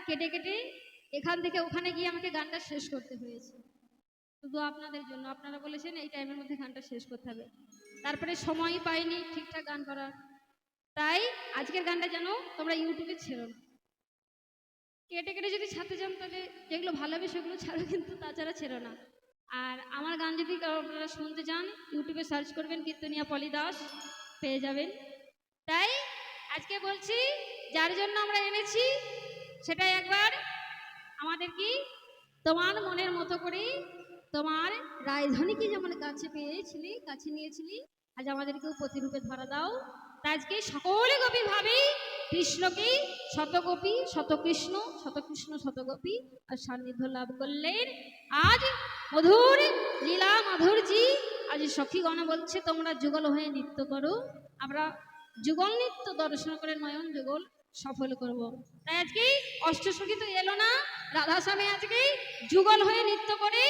কেটে কেটে এখান থেকে ওখানে গিয়ে আমাকে গানটা শেষ করতে হয়েছে, শুধু আপনাদের জন্য। আপনারা বলেছেন এই টাইমের মধ্যে গানটা শেষ করতে হবে, তারপরে সময় পাইনি ঠিকঠাক গান করার। তাই আজকের গানটা যেন তোমরা ইউটিউবে ছেড়ো না। কেটে কেটে যদি ছাড়তে চান তাহলে যেগুলো ভালো হবে সেগুলো ছাড়ো, কিন্তু তাছাড়া ছেড়ো না। আর আমার গান যদি আপনারা শুনতে চান ইউটিউবে সার্চ করবেন কীর্তনিয়া পলি দাস, পেয়ে যাবেন। তাই আজকে বলছি যার জন্য আমরা এনেছি সেটাই একবার আমাদের কি তোমার মনের মতো করে তোমার রাজধানীকে যেমন কাছে পেয়েছিলি, কাছে নিয়েছিলি, আজ আমাদেরকেও প্রতিরূপে ধরা দাও। তাই আজকে সকলে গোপী ভাবি কৃষ্ণকে শতগোপী শতকৃষ্ণ, শতকৃষ্ণ শতগোপী আর সান্নিধ্য লাভ করলেন। আজ মধুর লীলা মাধুরজি, আজ সখীগণ বলছে তোমরা যুগল হয়ে নৃত্য করো, আমরা যুগল নৃত্য দর্শন করে নয়ন যুগল সফল করব। তাই আজকে অষ্টসখী তো এলো না, রাধাস্বামী আজকে যুগল হয়ে নৃত্য করে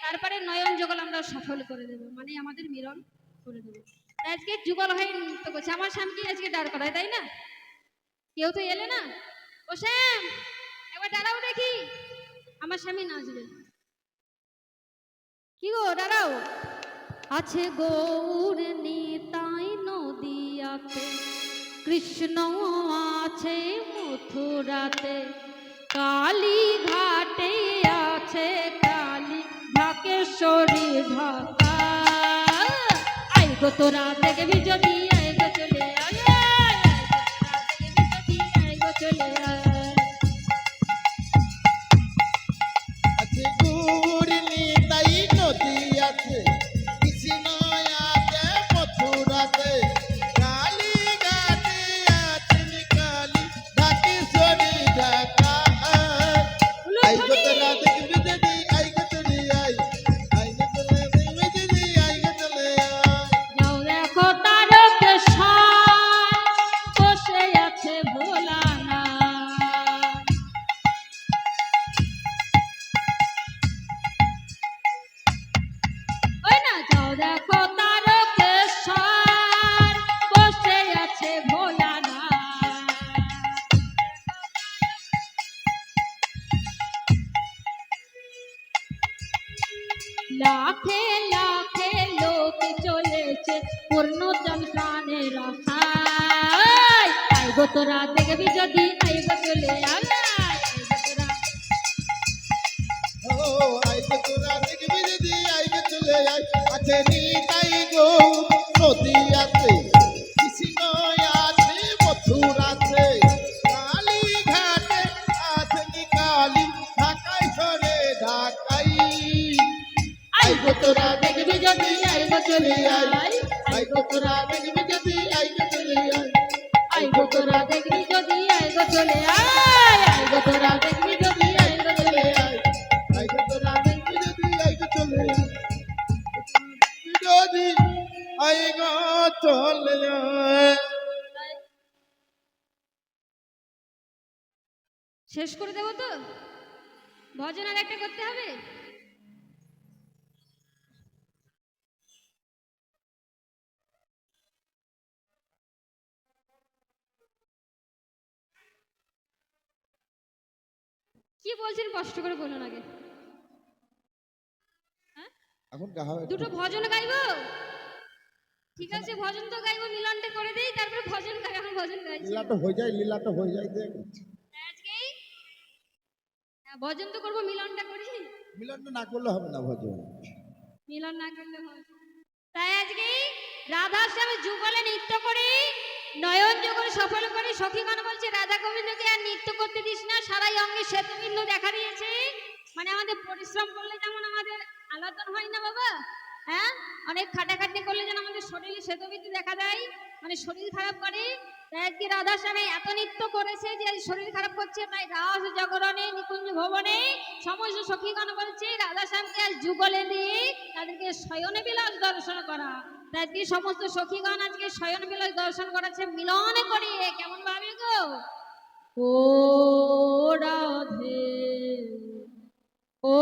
তারপরে নয়ন যুগল আমরা সফল করে দেব, মানে আমাদের মিলন করে দেবো। তাই আজকে যুগল হয়ে নৃত্য করছে। আমার স্বামীকে আজকে দাঁড় করায়, তাই না? কেউ তো এলে না। ও শ্যাম, একবার দাঁড়াও দেখি, আমার স্বামী নাচবে। কি গো দাঁড়াও। আছে গৌর নিতাই নদিয়াতে, কৃষ্ণ আছে মথুরাতে, কালী ঘাটে আছে কালী ঢাকেশ্বরী ঢাকা। আই গো তোরা দেখবি যদি, আই গো চলে আয়, আই গো চলে আয়। আছে গৌর নিতাই নদিয়াতে, কৃষ্ণ আছে মথুরাতে, কালী ঘাটে আছেন কালী ঢাকেশ্বরী ঢাকা। আই গো তোরা দেখবি যদি, আই গো চলে আয়, আই গো তোরা দেখবি যদি, আই গো চলে আয়। যাও দেখো তারকেশ্বর বসে আছে ভোলানাথ। ওই না, যাও দেখো তারকেশ্বর বসে আছে ভোলানাথ। লাখে লাখে লোক চলেছে পূর্ণ জলখানের আশায়। আই গো তোরা দেখবি যদি, আই গো চলে আয়, আই গো তোরা। ও আই গো তোরা দেখবি যদি, আই গো চলে আয়। আছে নিতাই গৌর নদিয়াতে, কৃষ্ণ আছে মথুরাতে, কালী ঘাটে আছেন কালী ঢাকাইশ্বরে ঢাকাই। আই গো তোরা দেখবি যদি, আই গো চলে আয়, আই গো তোরা দেখবি যদি, আই গো চলে আয়। আই গো তোরা দেখবি যদি, আই গো চলে আয়, আই গো তোরা দেখবি যদি, আই গো চলে আয়। আই গো তোরা দেখবি যদি, আই গো চলে আয়, যদি আই গো চলে আয়। শেষ করে দেবো তো, ভজন আর একটা করতে হবে। কি বলছেন কষ্ট করে বলুন আগে। হ্যাঁ, এখন গাওয়া দুটো ভজন গাইবো, ঠিক আছে ভজন তো গাইবো, মিলনটা করে দেই তারপরে ভজন গাই। এখন ভজন গাইছি, লীলাটা হয়ে যায়, লীলাটা হয়ে যায় দেখ। আজকেই ভজন তো করবো, মিলনটা করি। মিলনটা না করলে হবে না ভজন। মিলন না করলে হয়। তাই আজকে রাধার সাথে যুগলে নৃত্য করে নয়ন যুগল সফল করে সখীগণ বলছে রাধা গোবিন্দকে আর নৃত্য করতে দিস না, সারাই অঙ্গে শ্বেতবিন্দু দেখা দিয়েছে। মানে আমাদের পরিশ্রম করলে যেমন আমাদের আলাদা হয় না বাবা, হ্যাঁ, অনেক খাটাখাটনি করলে যেন আমাদের শরীরে শ্বেতবিন্দু দেখা দেয়, মানে শরীর খারাপ করে। তাই আজকে রাধার স্বামী এত নৃত্য করেছে যে শরীর খারাপ করছে, তাই রাস জাগরণে নিকুঞ্জ ভবনে সমস্ত সখীগণ বলছে রাধা স্বামীকে আজ যুগলে দিয়ে তাদেরকে শয়নে বিলাস দর্শন করা। তাই আজকে সমস্ত সখীগণ আজকে শয়ন বিলাস দর্শন করাচ্ছে মিলনে করিয়ে। কেমন ভাবে গো, ও রাধে, ও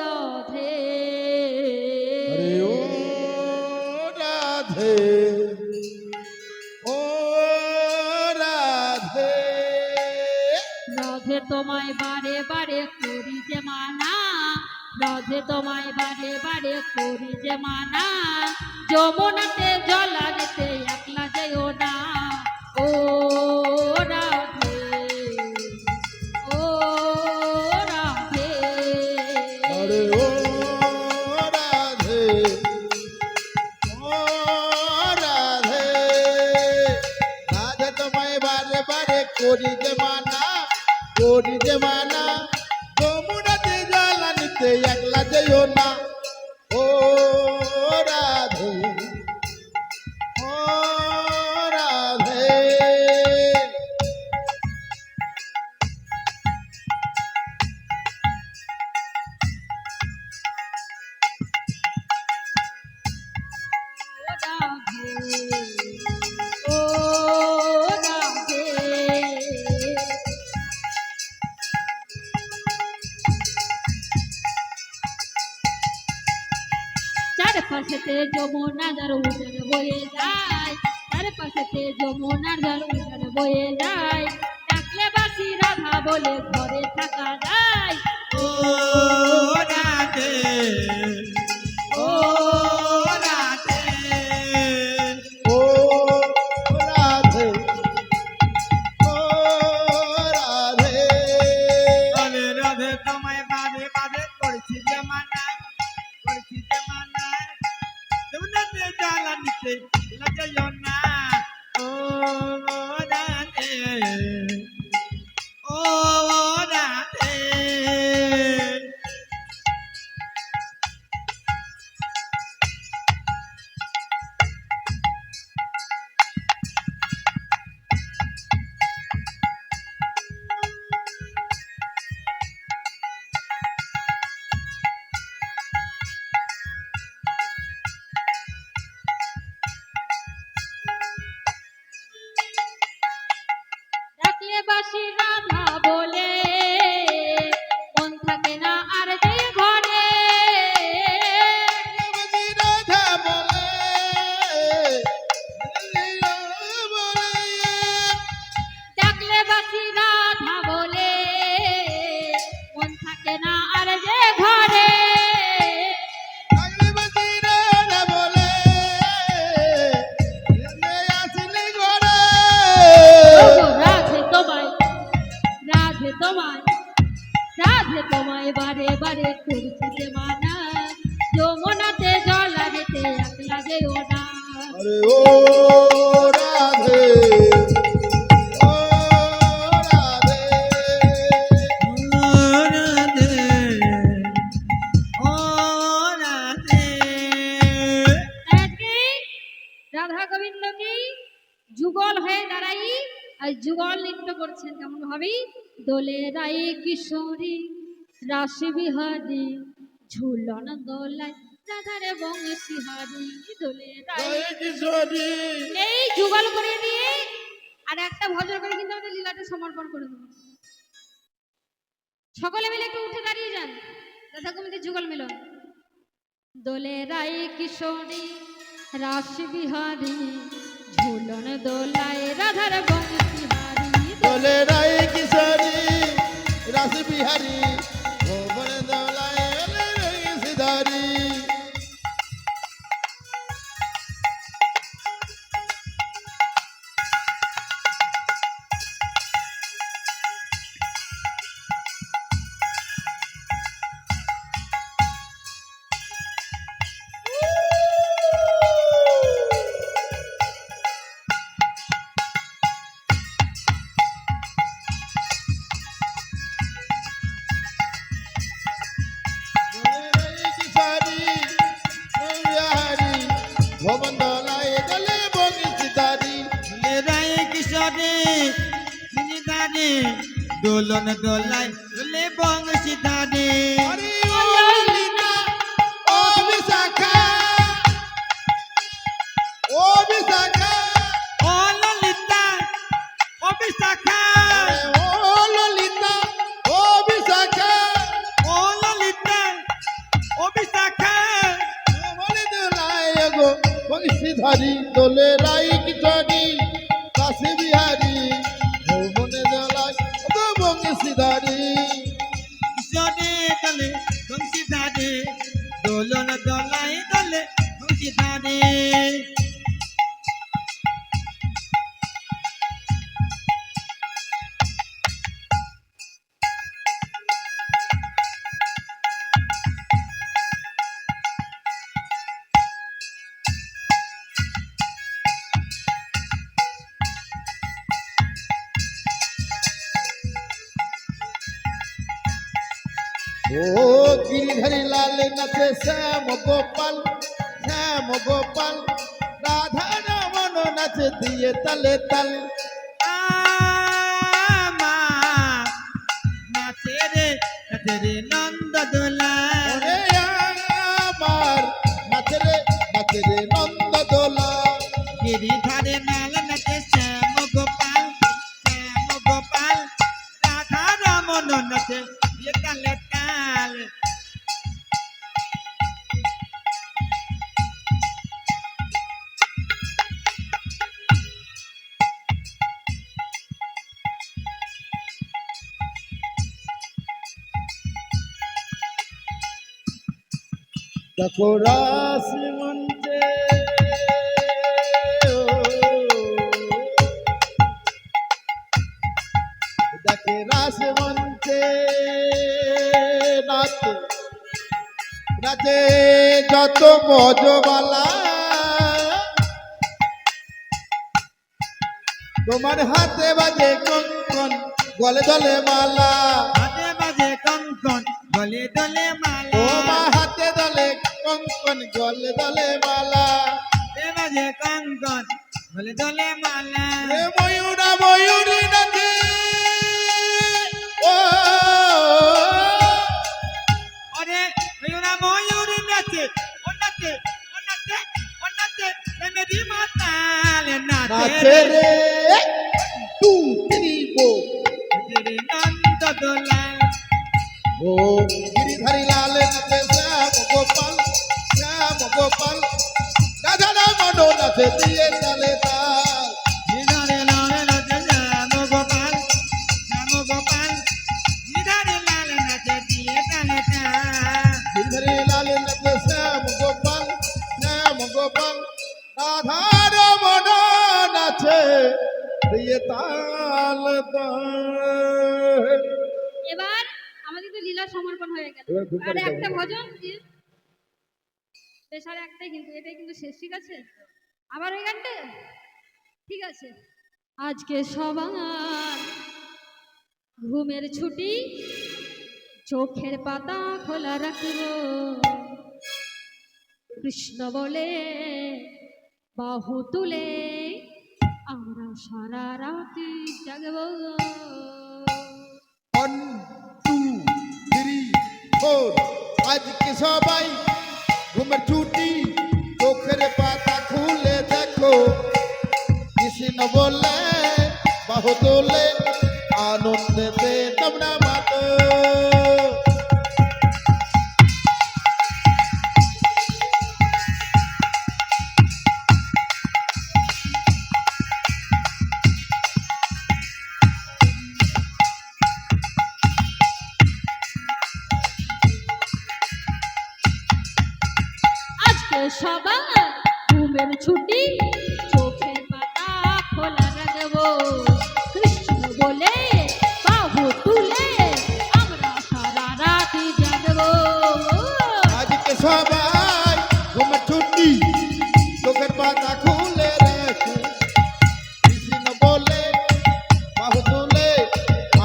রাধে, আরে ও রাধে, ও রাধে, রাধে রথে তোমায় বারে বারে করি যে মানা, রথে তোমায় বারে বারে করি যে মানা, যমুনাতে জল আনতে একলা যেও না। ও রাধে, ও রাধে। আরে ও রাধে, ও রাধে, রাধে তোমায় বারে বারে করি যে মানা, করি যে মানা, যমুনাতে জল আনতে একলা যেও না। ও রাধে, ও রাধে। ও রাধে। চারপাশেতে যমুনা জল উঠে বয়ে যায়, চারপাশেতে যমুনার জল উঠে বয়ে যায়, ডাকলে বাসি রাধা বলে ঘরে থাকা যায়। ও রাধে, ও রাধে, ও রাধে, ও রাধে। বলে রাধে তোমায় বারে বারে করছি যে মানা, করছি যে মানা, যমুনাতে জল আনতে লাগেও না। ও রাধে, ও রাধে। ডাকলে বাসি রাধা বলে মন থাকে না আর যে ঘরে, রাধা বলে, বলে, ডাকলে বাসি রাধা বলে মন থাকে না আর যে ঘরে। আগলিবাতি রাধা বলে, আসলে ঘরে। ওগো রাধে তোমায়, রাধে তোমায়, রাধে তোমায় বারে বারে করছি যে মানা, যমুনাতে জল আনতে একলা যেও না। আরে ও রাধে, ও রাধে। ও রাধে, ও রাধে। আজকে রাধা গোবিন্দ কি যুগল হয়ে দাঁড়াই আর যুগল নৃত্য করছেন কেমন ভাবে, দোলে রাই কিশোরী রাশি বিহারী ঝুলন দোলায় রাধারে বংশীহারি, দোলে রাই। জয় কিশোরী। এই যুগল করে দিয়ে আর একটা ভজন করে কিন্তু আমাদের লীলাটা সমর্পণ করে দেবো। সকলে মিলে একটু উঠে দাঁড়িয়ে যান, রাধা গোবিন্দের যুগল মিলন। দোলে রাই কিশোরী রাশি বিহারী ঝুলন দোলায় রাধার বংশীহারি, দোলে রাই কিশোরী রাস বিহারী ভুবন দোলায় সিধারি। ভবন দোলায় দলে বংশীধারী। দোলে রাই কিশোরী সিনিদানি, দোলন দোলায় দোলে বংশীধারী। হরি ও ললিতা, ও বিশাখা, ও বিশাখা, ও ললিতা, ও বিশাখা, ও ললিতা, ও বিশাখা। ও ললিতা, ও বিশাখা। বলে দোলায় গো বংশীধারী, দোলে রাই কিশোরী কাশী বিহারী ভুবনে দোলায় বংশীধারী কিশোরে দলে বংশীধারে দোলন দোলাই দলে বংশীধারে ও গিরিধারী লাল নাচে শ্যাম গোপাল রাধা রমন নাচে দিয়ে তালে তাল আমার নাচে রে নন্দ দোলা ওরে আমার নাচে রে নন্দ দোলা গিরিধারে নাল নাচে শ্যাম গোপাল রাধা রমন নাচে দিয়ে তালে তাল দেখো রাস মঞ্চে দেখে রাস মঞ্চে নাচে যত মজবালা তোমার হাতে বাজে কঙ্কন গলে দলে মালা হাতে বাজে কঙ্কন গলে দলে মালা ও মা হাতে দলে কঙ্কন গলে দলে মালা হাতে বাজে কঙ্কন গলে দলে মালা রে ময়ূরা ময়ূরী নাচে ও আরে ময়ূরা ময়ূর নাচে ও নাচে মেরি মাতাল নাচে নাচে রে টু থ্রি ফোর রে নন্দ দোলা ও গিরিধারী লাল নাচে শ্যাম গোপাল রাধা রমন নাচে দিয়ে তালে তাল গিরিধারে লাল নাচে শ্যাম গোপাল গিরিধারে লাল নাচে দিয়ে তালে তাল গিরিধারী লাল নাচে শ্যাম গোপাল রাধা রমন নাচে দিয়ে তাল তাল এবার আমাদের তো লীলা সমর্পণ হয়ে গেল এবার ঘুম আর পাড়ি একটা যাবো। ভজন কি বেশ আর একটাই কিন্তু এটাই কিন্তু শেষ ঠিক আছে আবার ওই গানটা ঠিক আছে আজকে সবার ঘুমের ছুটি চোখের পাতা খোলা রাখব কৃষ্ণ বলে বাহু তুলে আমরা সারা রাতি জাগব 1 2 3 4 আজকে সবাই ঘুমের ছুটি চোখের পাতা খুলে দেখো কৃষ্ণ বলে বাহু তোলে আনন্দেতে তোমরা মাতো আজকে সবার ঘুমের ছুটি চোখের পাতা খোলা রাখবো কৃষ্ণ বলে বাহু তুলে আমরা সারা রাতি জাগবো আজকে সবাই ঘুমের ছুটি চোখের পাতা খুলে রাখো কৃষ্ণ বলে বাহু তোলে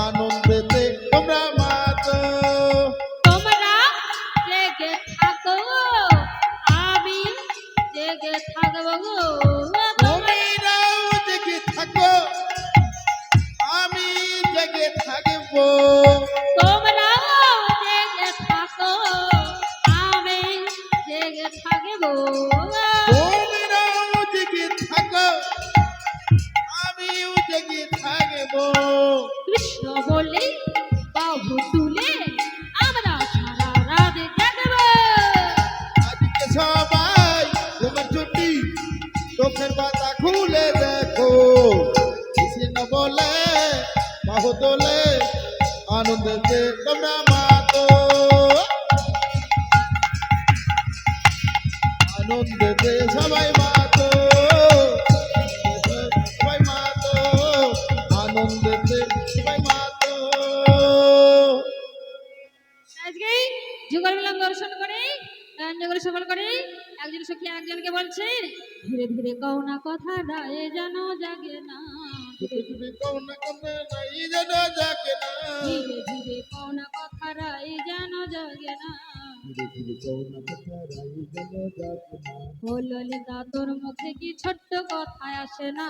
আনন্দেতে তোমরা মাতো তোমরা জেগে থাকো আমি জেগে থাকবো গো তোমরাও জেগে থাকো আমি জেগে থাকবো তোমরাও জেগে থাকো আমি জেগে থাকবো তোমরাও জেগে থাকো আমিও জেগে থাকবো কৃষ্ণ বলে বাহু তুলে আমরা সারা রাত জাগবো আজকে সবাই ঘুমের ছুটি চোখের পাতা খুলে দেখো কৃষ্ণ বলে বাহু তোলে আনন্দেতে তোমরা মাতো, আনন্দেতে সবাই মাতো, সবাই মাতো, আনন্দেতে সবাই মাতো। আজকে যুগল মিলন দর্শন করে জগরে সফল করে একজন সখী একজনকে বলছে, ধীরে ধীরে কওনা কথা রায়ে যেন জাগে না, ধীরে ধীরে কৌনা কমে নাই যেন জাগে না, ধীরে ধীরে কওনা কথা রায়ে যেন জাগে না। কৌনা কথা রাই যেন জাগে না। ও ললিতা তোর মুখে কি ছোট্ট কথায় আসে না,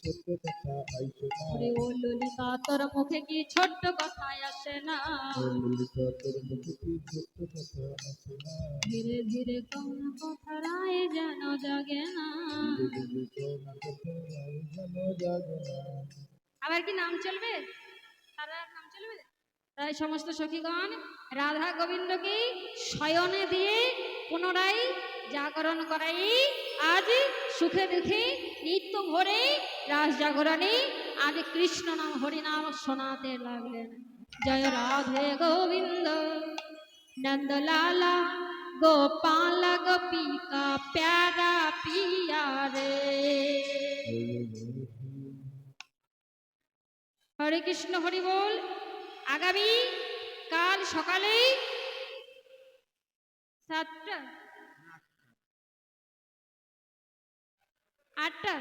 ছোট্ট কথা আইসো না, ওরে ও ললিতা তোর মুখে কি ছোট্ট কথায় আসে না, তোর মুখে কি ছোট্ট কথা আসে না, ধীরে ধীরে কওনা কথা রায়ে যেন জাগে না। কৌনা কথা রাই যেন জাগে না। আবার কি নাম চলবে? সারা রাত নাম চলবে? তাই সমস্ত সখীগণ রাধা গোবিন্দকে শয়নে দিয়ে পুনরায় জাগরণ করাই আজ সুখে দুঃখে নিত্য ভরে রাস জাগরণে আজ কৃষ্ণ নাম হরিনাম শোনাতে লাগলেন। জয় রাধে গোবিন্দ নন্দলালা গোপাল গোপিকা প্যারা পিয়া রে। হরে কৃষ্ণ হরি বল। আগামী কাল সকালে 7টা 8টা